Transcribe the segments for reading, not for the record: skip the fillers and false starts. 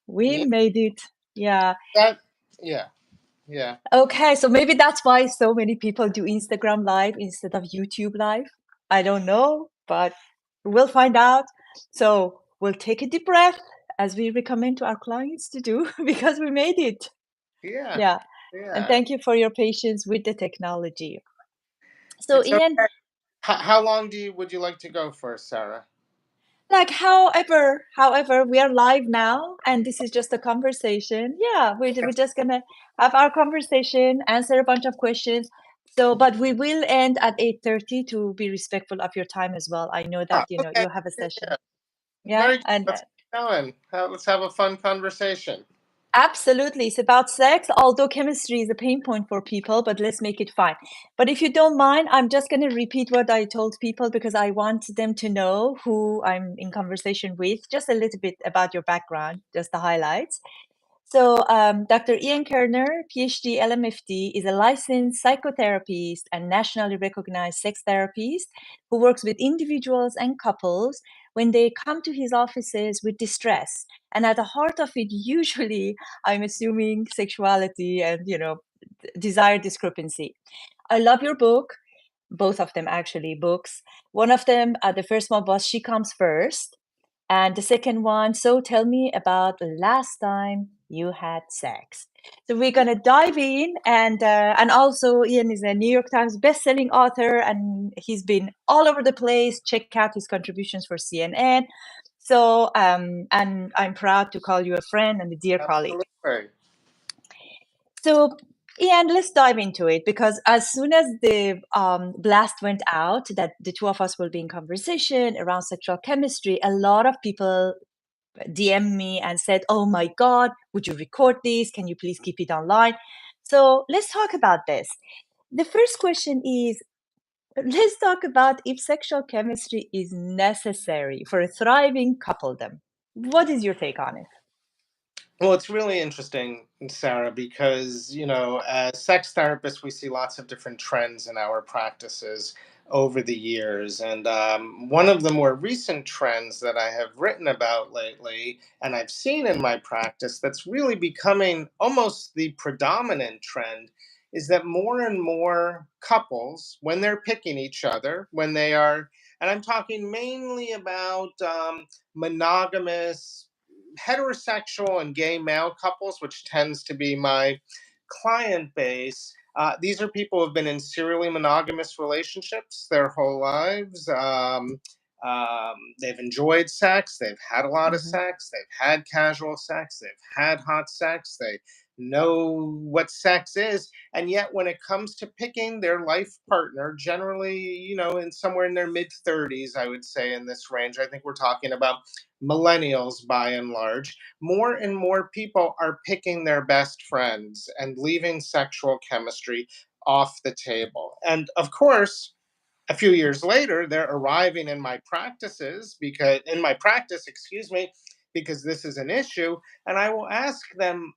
We Yeah, made it. Yeah. that, yeah, yeah, Okay, so maybe that's why so many people do Instagram Live instead of YouTube Live. I don't know, but we'll find out. So we'll take a deep breath as we recommend to our clients to do because we made it. yeah, Yeah. And yeah. thank you for your patience with the technology. So It's Ian, okay. How long would you like to go for, Sarah? like however, we are live now and this is just a conversation. Yeah, we're just gonna have our conversation, answer a bunch of questions. So, but we will end at 8:30 to be respectful of your time as well. I know that, Ah, you know, okay. you have a Yeah, session. Yeah, very good. and Let's keep going. Let's have a fun conversation. absolutely. It's about sex, although chemistry is a pain point for people, but let's make it fun. But if you don't mind, I'm just going to repeat what I told people because I want them to know who I'm in conversation with, just a little bit about your background, just the highlights. So, Dr. Ian Kerner, PhD, LMFT, is a licensed psychotherapist and nationally recognized sex therapist who works with individuals and couples when they come to his offices with distress. And at the heart of it, usually, I'm assuming sexuality and, you know, desire discrepancy. I love your book, both of them actually books. One of them, the first one was She Comes First. And the second one, so tell me about the last time you had sex. So we're gonna dive in, and also Ian is a New York Times best-selling author, and he's been all over the place. Check out his contributions for CNN. So and I'm proud to call you a friend and a dear colleague. Absolutely. So, Ian, let's dive into it because as soon as the blast went out that the two of us will be in conversation around sexual chemistry, a lot of people DM me and said, "Oh my God, would you record this? Can you please keep it online?" So let's talk about this. The first question is, let's talk about if sexual chemistry is necessary for a thriving coupledom. What is your take on it? Well, it's really interesting, Sarah, because, as sex therapists, we see lots of different trends in our practices over the years. And one of the more recent trends that I have written about lately, and I've seen in my practice, that's really becoming almost the predominant trend, is that more and more couples, when they're picking each other, when they are, and I'm talking mainly about monogamous heterosexual and gay male couples, which tends to be my client base. These are people who have been in serially monogamous relationships their whole lives. They've enjoyed sex, they've had a lot of Mhm. sex, they've had casual sex, they've had hot sex, they know what sex is. And yet, when it comes to picking their life partner, generally, in somewhere in their mid 30s, I would say in this range, I think we're talking about millennials by and large, more and more people are picking their best friends and leaving sexual chemistry off the table. And of course, a few years later, they're arriving in my practice, excuse me, because this is an issue. And I will ask them,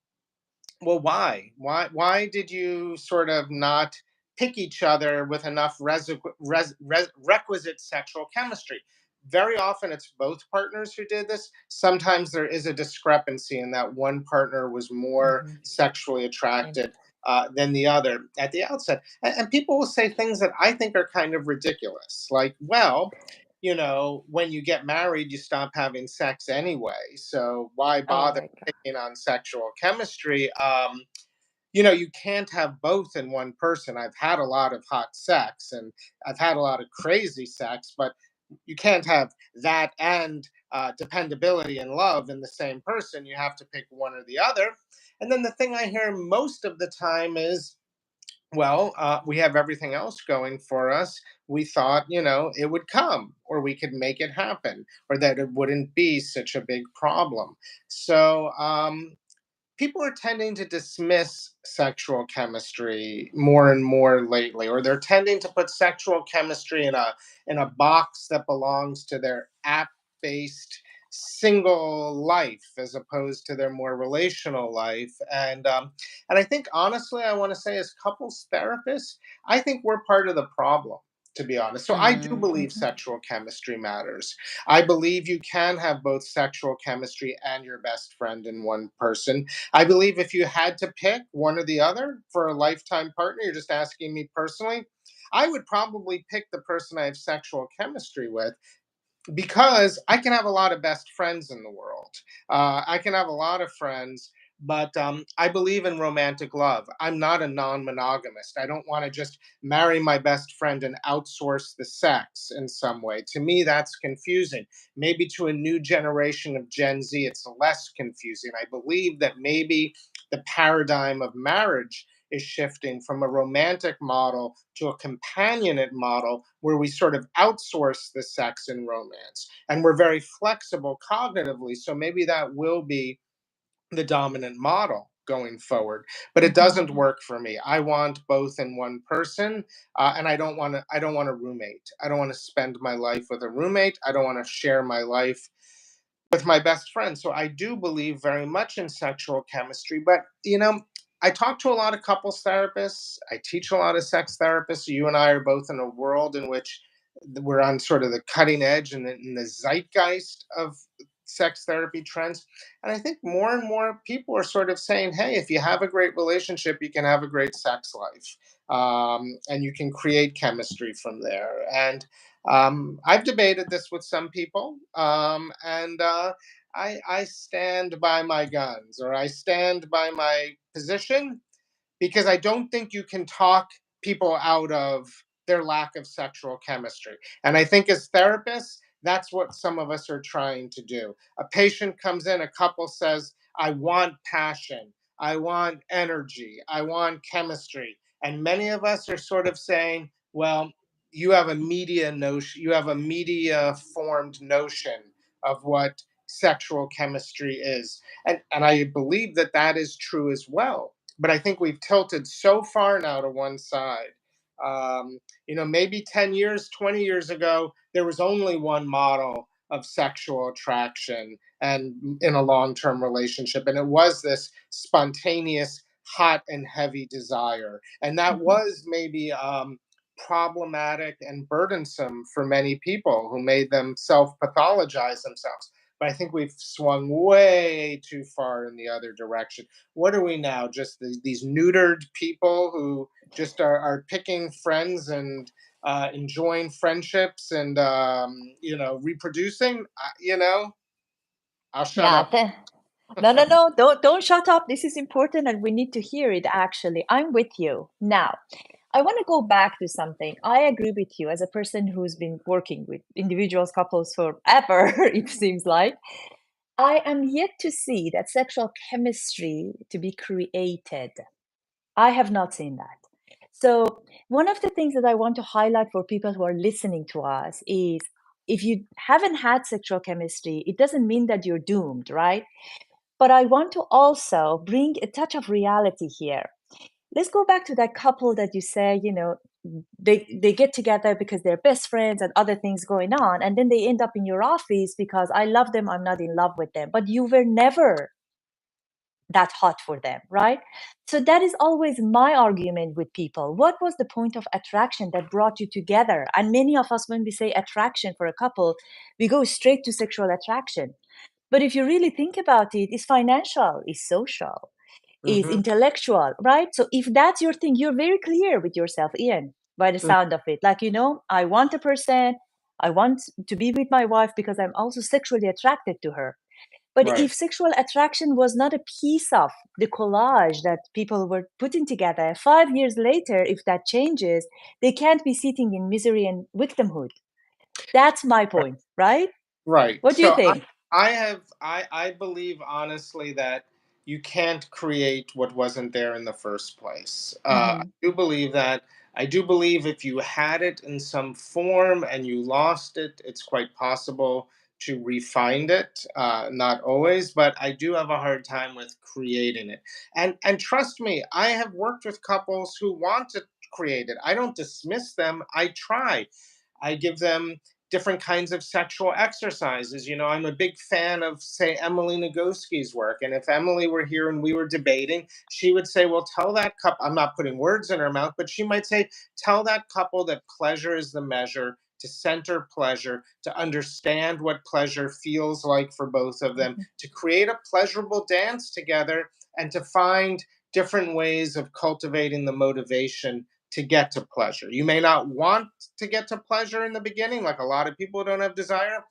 well, why? Why did you sort of not pick each other with enough requisite sexual chemistry? Very often it's both partners who did this. Sometimes there is a discrepancy in that one partner was more Mhm. sexually Yeah. attracted than the other at the outset. And people will say things that I think are kind of ridiculous, like, well, when you get married, you stop having sex anyway. So why Oh bother my God. picking on sexual chemistry? You can't have both in one person. I've had a lot of hot sex and I've had a lot of crazy sex, but you can't have that and dependability and love in the same person. You have to pick one or the other. And then the thing I hear most of the time is, well, we have everything else going for us. We thought, it would come, or we could make it happen, or that it wouldn't be such a big problem. So, people are tending to dismiss sexual chemistry more and more lately, or they're tending to put sexual chemistry in a box that belongs to their app-based single life as opposed to their more relational life. And I think honestly, I want to say as couples therapists, I think we're part of the problem. to be honest. So I do Mm, believe mhm. sexual chemistry matters. I believe you can have both sexual chemistry and your best friend in one person. I believe if you had to pick one or the other for a lifetime partner, you're just asking me personally, I would probably pick the person I have sexual chemistry with, because I can have a lot of best friends in the world. I can have a lot of friends, but I believe in romantic love. I'm not a non monogamist. I don't want to just marry my best friend and outsource the sex in some way. To me, that's confusing. Maybe to a new generation of Gen Z, it's less confusing. I believe that maybe the paradigm of marriage is shifting from a romantic model to a companionate model where we sort of outsource the sex and romance. And we're very flexible cognitively. So maybe that will be the dominant model going forward, but it Mhm. doesn't work for me. I want both in one person, and I don't want a roommate. I don't want to spend my life with a roommate. I don't want to share my life with my best friend. So I do believe very much in sexual chemistry. But, I talk to a lot of couples therapists. I teach a lot of sex therapists. You and I are both in a world in which we're on sort of the cutting edge and in the zeitgeist of sex therapy trends. And I think more and more people are sort of saying, hey, if you have a great relationship, you can have a great sex life. And you can create chemistry from there. And I've debated this with some people, and I stand by my guns, or I stand by my position, because I don't think you can talk people out of their lack of sexual chemistry. And I think as therapists, that's what some of us are trying to do. A patient comes in, a couple says, I want passion, I want energy, I want chemistry. And many of us are sort of saying, well, you have a media formed notion of what sexual chemistry is. And I believe that that is true as well, but I think we've tilted so far now to one side. Maybe 10 years, 20 years ago, there was only one model of sexual attraction and in a long term relationship, and it was this spontaneous, hot, and heavy desire. And that Mhm. was maybe problematic and burdensome for many people who made them self pathologize themselves. But I think we've swung way too far in the other direction. What are we now? Just these neutered people who just are picking friends and enjoying friendships and reproducing. I'll shut Yeah. up. No, no, no. Don't shut up. This is important, and we need to hear it. Actually, I'm with you now. I want to go back to something. I agree with you as a person who's been working with individuals, couples forever, it seems like. I am yet to see that sexual chemistry to be created. I have not seen that. So, one of the things that I want to highlight for people who are listening to us is if you haven't had sexual chemistry, it doesn't mean that you're doomed, right? But I want to also bring a touch of reality here. Let's go back to that couple that you say, they get together because they're best friends and other things going on, and then they end up in your office because I love them, I'm not in love with them. But you were never that hot for them, right? So that is always my argument with people. What was the point of attraction that brought you together? And many of us, when we say attraction for a couple, we go straight to sexual attraction. But if you really think about it, it's financial, it's social, is Hmm. intellectual, right? So if that's your thing, you're very clear with yourself, Ian, by the sound of it. Like, I want a person, I want to be with my wife because I'm also sexually attracted to her. But Right. if sexual attraction was not a piece of the collage that people were putting together, 5 years later, if that changes, they can't be sitting in misery and victimhood. That's my Right. point, right? Right. What do you So think? I believe honestly that you can't create what wasn't there in the first place. I Hmm. do believe that. I do believe if you had it in some form and you lost it, it's quite possible to refind it. Not always, but I do have a hard time with creating it. And trust me, I have worked with couples who want to create it. I don't dismiss them. I try. I give them different kinds of sexual exercises. I'm a big fan of, say, Emily Nagoski's work. And if Emily were here and we were debating, she would say, well, tell that couple, I'm not putting words in her mouth, but she might say, tell that couple that pleasure is the measure, to center pleasure, to understand what pleasure feels like for both of them, Mhm. to create a pleasurable dance together, and to find different ways of cultivating the motivation to get to pleasure. You may not want to get to pleasure in the beginning, like a lot of people don't have desire,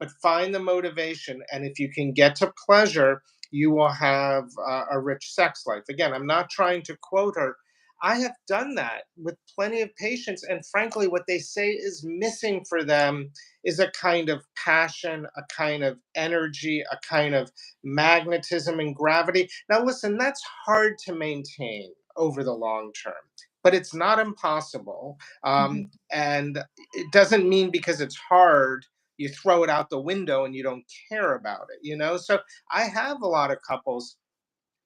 but find the motivation. And if you can get to pleasure, you will have a rich sex life. Again, I'm not trying to quote her. I have done that with plenty of patients. And frankly, what they say is missing for them is a kind of passion, a kind of energy, a kind of magnetism and gravity. Now, listen, that's hard to maintain over the long term, but it's not impossible. Mhm. And it doesn't mean because it's hard, you throw it out the window and you don't care about it. So I have a lot of couples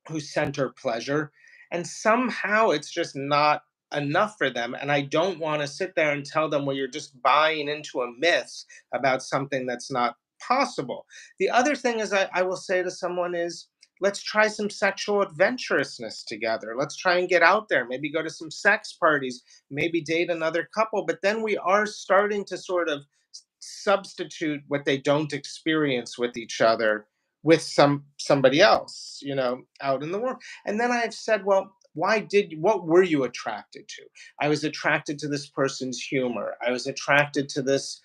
who center pleasure, and somehow it's just not enough for them. And I don't want to sit there and tell them, well, you're just buying into a myth about something that's not possible. The other thing is, I will say to someone is, let's try some sexual adventurousness together. Let's try and get out there, maybe go to some sex parties, maybe date another couple. But then we are starting to sort of substitute what they don't experience with each other with somebody else, out in the world. And then I've said, well, what were you attracted to? I was attracted to this person's humor. I was attracted to this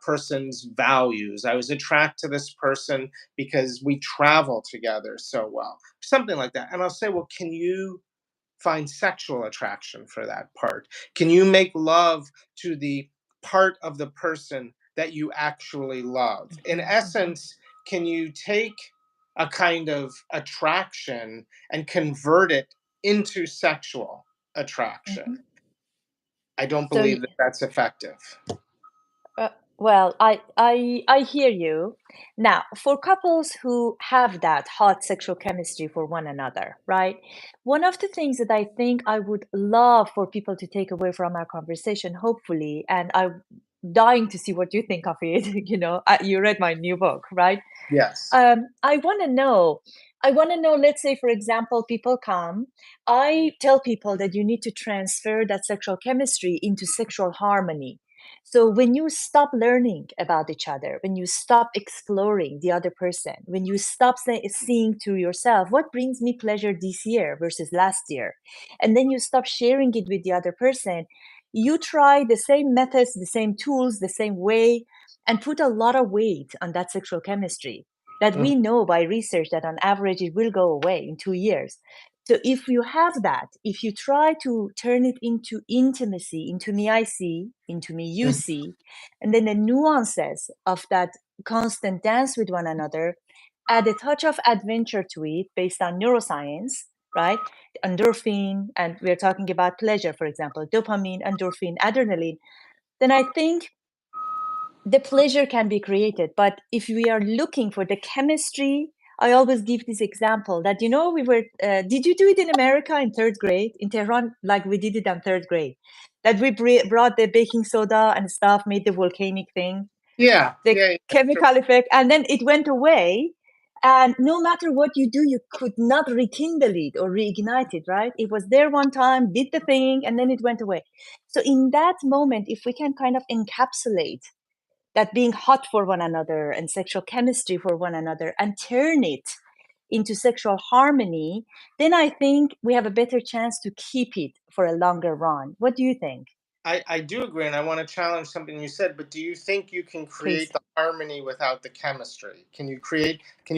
person's values. I was attracted to this person because we travel together so well, something like that. And I'll say, well, can you find sexual attraction for that part? Can you make love to the part of the person that you actually love? In Mhm. Mhm. essence, can you take a kind of attraction and convert it into sexual attraction? Mhm. I don't So, believe that that's effective. uh, well, I hear you. Now, for couples who have that hot sexual chemistry for one another, right? One of the things that I think I would love for people to take away from our conversation, hopefully, and I'm dying to see what you think of it. You read my new book, right? Yes. I want to know. I want to know, let's say, for example, people come. I tell people that you need to transfer that sexual chemistry into sexual harmony. So when you stop learning about each other, when you stop exploring the other person, when you stop seeing to yourself, what brings me pleasure this year versus last year, and then you stop sharing it with the other person, you try the same methods, the same tools, the same way, and put a lot of weight on that sexual chemistry that Mhm. we know by research that on average it will go away in 2 years. So if you have that, if you try to turn it into intimacy, into me I see, into me you Mhm. see, and then the nuances of that constant dance with one another, add a touch of adventure to it based on neuroscience, right? Endorphin, and we're talking about pleasure, for example, dopamine, endorphin, adrenaline, then I think the pleasure can be created. But if we are looking for the chemistry, I always give this example that, we were, did you do it in America in third grade, in Tehran, like we did it in third grade? That we brought the baking soda and stuff, made the volcanic thing, Yeah, the yeah, yeah, sure. chemical effect, and then it went away. And no matter what you do, you could not rekindle it or reignite it, right? It was there one time, did the thing, and then it went away. So in that moment, if we can kind of encapsulate that being hot for one another and sexual chemistry for one another and turn it into sexual harmony, then I think we have a better chance to keep it for a longer run. What do you think? I do agree, and I want to challenge something you said. But do you think you can Please. create the harmony without the chemistry? Can you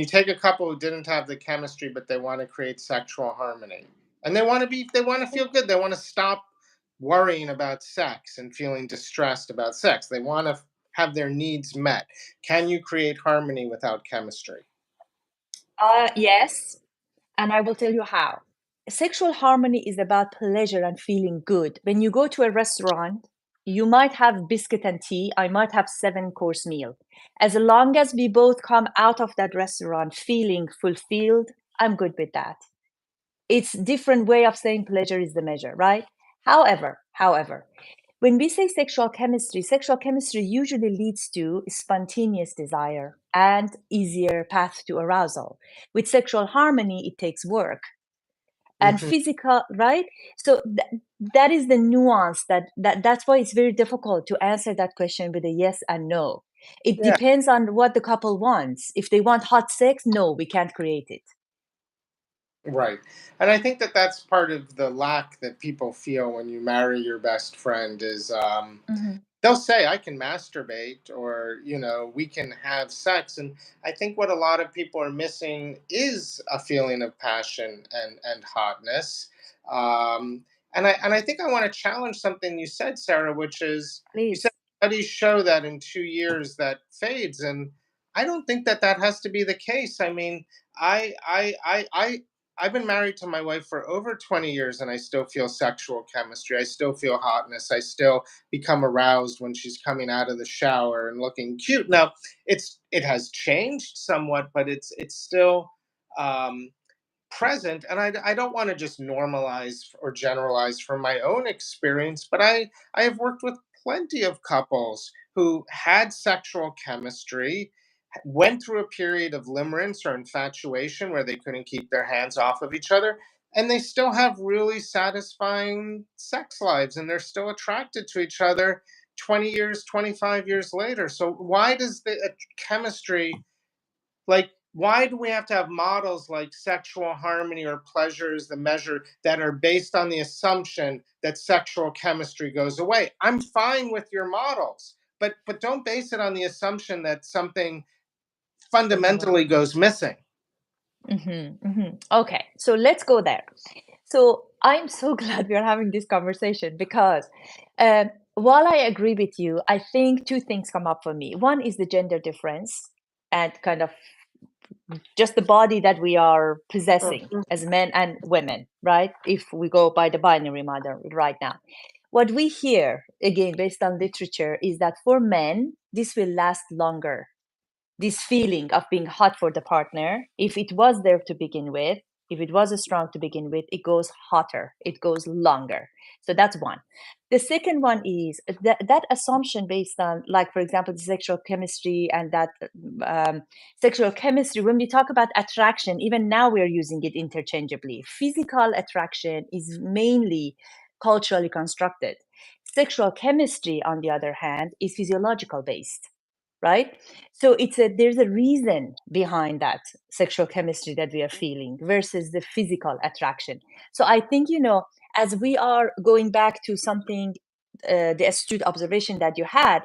take a couple who didn't have the chemistry, but they want to create sexual harmony, and they want to feel good. They want to stop worrying about sex and feeling distressed about sex. They want to have their needs met. Can you create harmony without chemistry? Yes, and I will tell you how. Sexual harmony is about pleasure and feeling good. When you go to a restaurant, you might have biscuit and tea. I might have 7 course meal. As long as we both come out of that restaurant feeling fulfilled, I'm good with that. It's different way of saying pleasure is the measure, right? However, when we say sexual chemistry usually leads to spontaneous desire and easier path to arousal. With sexual harmony, it takes work and Mhm. physical, right? So that is the nuance that's why it's very difficult to answer that question with a yes and no. It Yeah. depends on what the couple wants. If they want hot sex, no, we can't create it. Right. And I think that that's part of the lack that people feel when you marry your best friend is Hmm. they'll say I can masturbate or we can have sex, and I think what a lot of people are missing is a feeling of passion and hotness. Um and I think I want to challenge something you said, Sarah, which is you said Please. studies show that in 2 years that fades, and I don't think that that has to be the case. I mean, I've been married to my wife for over 20 years and I still feel sexual chemistry. I still feel hotness. I still become aroused when she's coming out of the shower and looking cute. Now, it has changed somewhat, but it's still um present, and I don't want to just normalize or generalize from my own experience, but I have worked with plenty of couples who had sexual chemistry, went through a period of limerence or infatuation where they couldn't keep their hands off of each other, and they still have really satisfying sex lives and they're still attracted to each other 20 years, 25 years later. So why does the chemistry, like, why do we have to have models like sexual harmony or pleasure is the measure that are based on the assumption that sexual chemistry goes away? I'm fine with your models, but don't base it on the assumption that something fundamentally goes missing. Okay, so let's go there. So I'm so glad we are having this conversation because while I agree with you, I think two things come up for me. One is the gender difference and kind of just the body that we are possessing Mhm. as men and women, right? If we go by the binary model right now. What we hear, again, based on literature, is that for men, this will last longer. This feeling of being hot for the partner, if it was there to begin with, if it was strong to begin with, it goes hotter, it goes longer. So that's one. The second one is that assumption based on, like, for example, the sexual chemistry and that sexual chemistry, when we talk about attraction, even now we're using it interchangeably. Physical attraction is mainly culturally constructed. Sexual chemistry, on the other hand, is physiological based, right? So there's a reason behind that sexual chemistry that we are feeling versus the physical attraction. So I think, as we are going back to something, the astute observation that you had,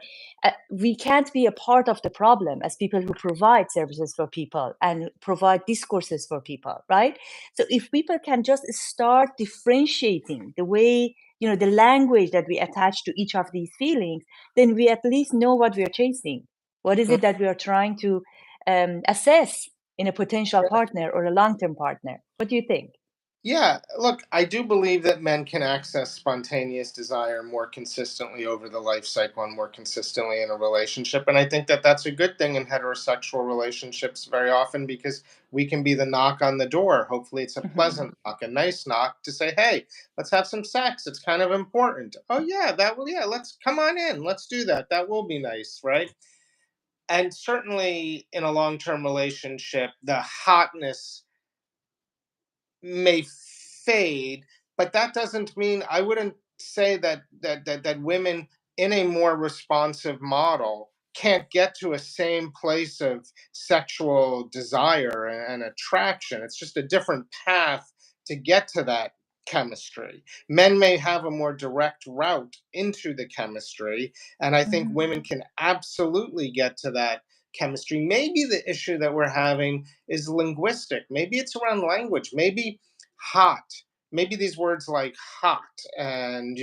we can't be a part of the problem as people who provide services for people and provide discourses for people, right? So if people can just start differentiating the way, the language that we attach to each of these feelings, then we at least know what we are chasing. What is it that we are trying to assess in a potential partner or a long-term partner? What do you think? Yeah, look, I do believe that men can access spontaneous desire more consistently over the life cycle and more consistently in a relationship. And I think that that's a good thing in heterosexual relationships very often because we can be the knock on the door. Hopefully, it's a Mhm. pleasant knock, a nice knock to say, hey, let's have some sex. It's kind of important. Oh, yeah, yeah, let's come on in. Let's do that. That will be nice, right? And certainly in a long term relationship, the hotness may fade, but that doesn't mean I wouldn't say that women in a more responsive model can't get to a same place of sexual desire and attraction. It's just a different path to get to that chemistry. Men may have a more direct route into the chemistry, and I think Mhm. women can absolutely get to that chemistry. Maybe the issue that we're having is linguistic. Maybe it's around language. Maybe hot. Maybe these words like hot and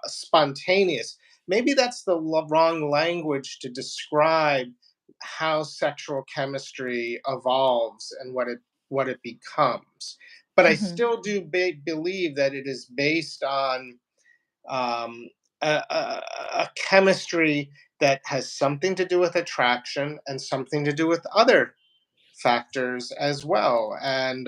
spontaneous. Maybe that's the wrong language to describe how sexual chemistry evolves and what it becomes. But I Mhm. still do believe that it is based on um, a chemistry that has something to do with attraction and something to do with other factors as well. And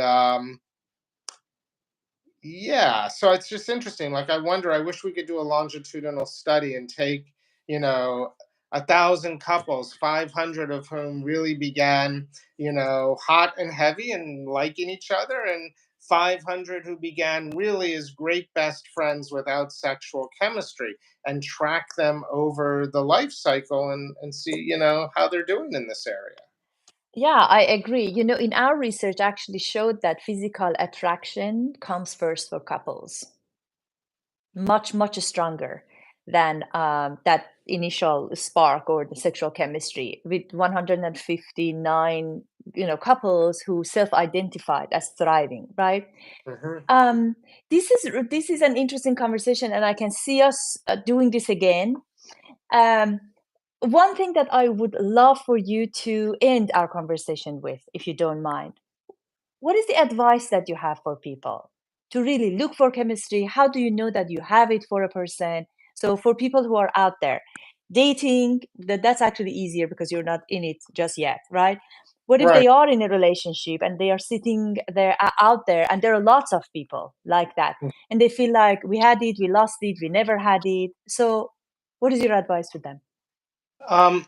Yeah, so it's just interesting. Like, I wonder, I wish we could do a longitudinal study and take, you know, 1,000 couples, 500 of whom really began, hot and heavy and liking each other, and 500 who began really as great best friends without sexual chemistry, and track them over the life cycle and see, how they're doing in this area. Yeah, I agree. In our research actually showed that physical attraction comes first for couples, much, much stronger than that initial spark or the sexual chemistry with 159, couples who self-identified as thriving, right? Hmm. Um, this is an interesting conversation, and I can see us doing this again. Um, One thing that I would love for you to end our conversation with, if you don't mind, what is the advice that you have for people to really look for chemistry? How do you know that you have it for a person? So for people who are out there dating, that's actually easier because you're not in it just yet, right? What if Right. they are in a relationship and they are sitting there out there, and there are lots of people like that, and they feel like we had it, we lost it, we never had it. So what is your advice for them? Um,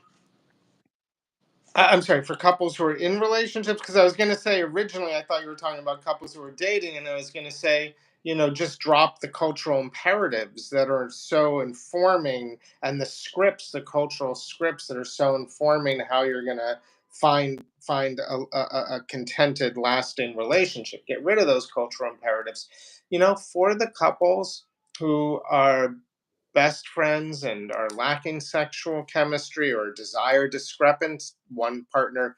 I'm sorry, for couples who are in relationships, because I was going to say originally I thought you were talking about couples who are dating, and I was going to say, just drop the cultural imperatives that are so informing, and the scripts, the cultural scripts that are so informing how you're going to find a contented, lasting relationship. Get rid of those cultural imperatives. For the couples who are best friends and are lacking sexual chemistry or desire discrepant, one partner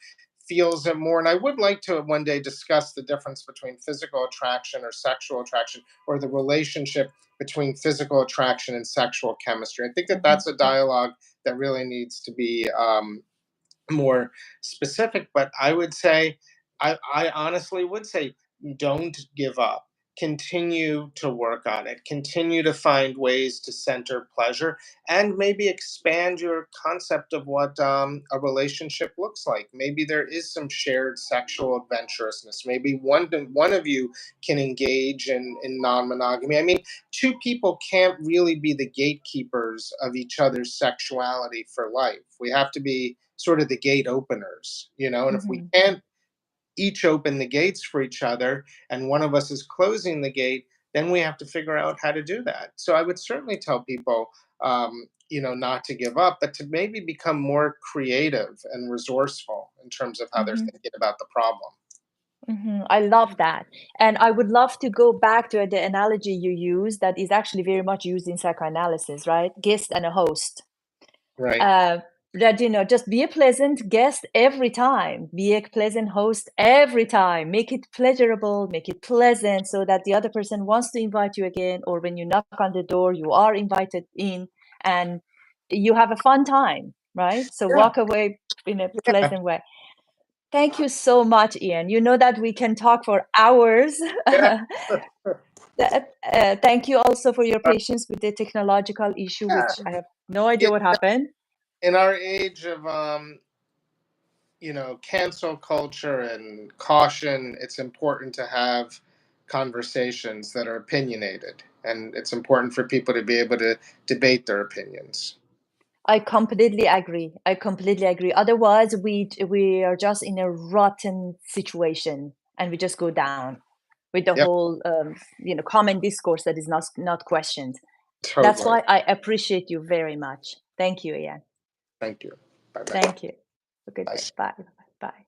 feels it more. And I would like to one day discuss the difference between physical attraction or sexual attraction, or the relationship between physical attraction and sexual chemistry. I think that Mhm. that's a dialogue that really needs to be more specific. But I would say, I honestly would say, don't give up. Continue to work on it. Continue to find ways to center pleasure, and maybe expand your concept of what a relationship looks like. Maybe there is some shared sexual adventurousness. Maybe one of you can engage in non monogamy. I mean, two people can't really be the gatekeepers of each other's sexuality for life. We have to be sort of the gate openers, and if we Mhm. can't each open the gates for each other, and one of us is closing the gate, then we have to figure out how to do that. So I would certainly tell people, not to give up, but to maybe become more creative and resourceful in terms of how they're Mhm. thinking about the problem. I love that. And I would love to go back to the analogy you use that is actually very much used in psychoanalysis, right? Guest and a host. Right. Uh, that, just be a pleasant guest every time, be a pleasant host every time, make it pleasurable, make it pleasant so that the other person wants to invite you again, or when you knock on the door, you are invited in and you have a fun time, right? So Yeah. walk away in a Yeah. pleasant way. Thank you so much, Ian. You know that we can talk for hours. Yeah. Thank you also for your patience with the technological issue, which I Yeah. have no idea In, what happened. in our age of cancel culture and caution, it's important to have conversations that are opinionated. And it's important for people to be able to debate their opinions. I completely agree. I completely agree. Otherwise, we are just in a rotten situation, and we just go down with the Yep, whole common discourse that is not questioned. That's totally. why I appreciate you very much. Thank you, Ian. Thank you. Bye bye. Thank you. Have a good day. Bye. Bye. Bye.